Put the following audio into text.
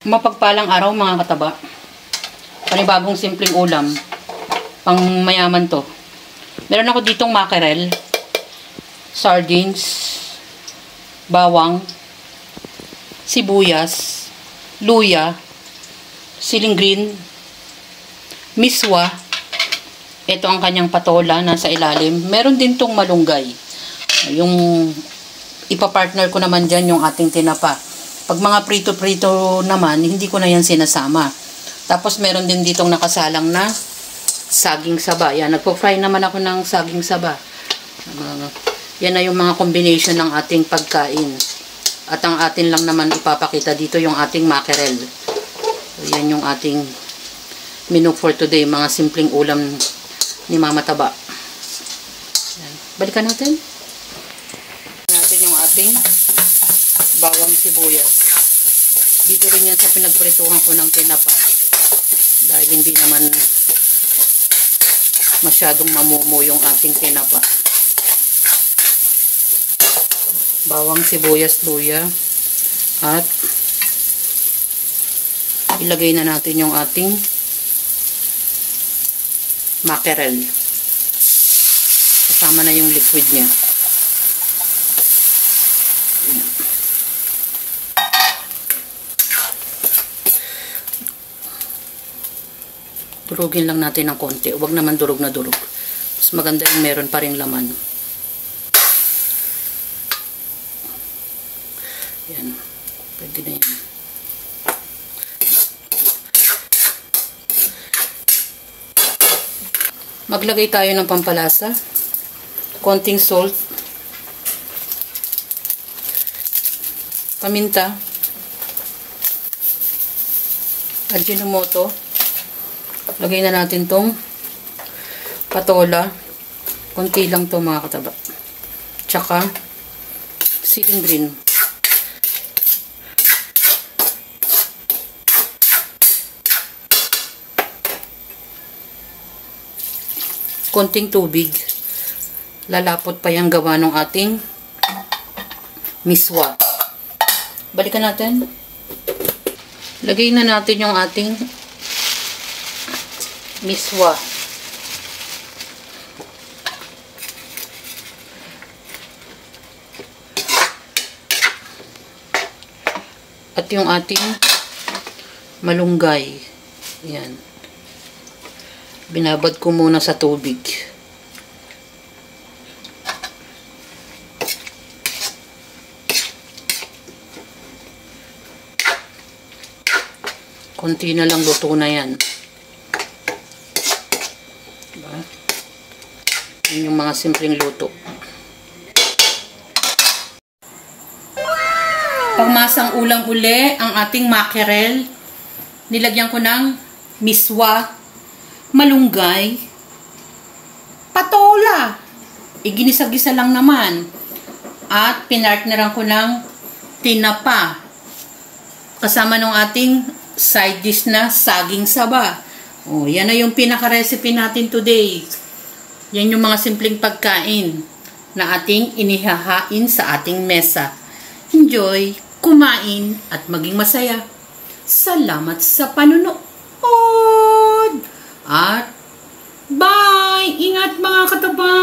Mapagpalang araw mga kataba. Panibagong simpleng ulam. Pang mayaman to. Meron ako ditong mackerel, sardines, bawang, sibuyas, luya, siling green, miswa. Ito ang kanyang patola, nasa ilalim. Meron din tong malunggay. Yung ipapartner ko naman dyan yung ating tinapa. Pag mga prito-prito naman, hindi ko na yan sinasama. Tapos meron din ditong nakasalang na saging saba. Yan, nagpo-fry naman ako ng saging saba. Yan na yung mga combination ng ating pagkain. At ang atin lang naman ipapakita dito yung ating mackerel. So, yan yung ating menu for today. Mga simpleng ulam ni Mama Taba. Yan. Balikan natin. Natin yung ating bawang sibuyas. Dito rin yan sa pinagprituhan ko ng tinapa. Dahil hindi naman masyadong mamumo yung ating tinapa. Bawang sibuyas, luya. At ilagay na natin yung ating mackerel. Kasama na yung liquid niya. Durugin lang natin ng konti. Huwag naman durog na durog. Mas maganda yung meron pa rin laman. Yan. Pwede na yan. Maglagay tayo ng pampalasa. Konting salt. Paminta. Ajinomoto. Lagay na natin tong patola. Konti lang to mga kataba. Tsaka siling green. Konting tubig. Lalapot pa yung gawa ng ating miswa. Balikan natin. Lagay na natin yung ating miswa. At yung ating malunggay. Yan. Binabad ko muna sa tubig. Konti na lang, luto na yan. Diba? Yan yung mga simpleng luto. Pangmasang ulam uli ang ating mackerel. Nilagyan ko ng miswa, malunggay, patola. Iginisa-gisa lang naman. At pinartneran ko ng tinapa. Kasama ng ating side dish na saging saba. Oh, yan na yung pinaka-recipe natin today. Yan yung mga simpleng pagkain na ating inihahain sa ating mesa. Enjoy, kumain, at maging masaya. Salamat sa panunood. At bye! Ingat mga kataba!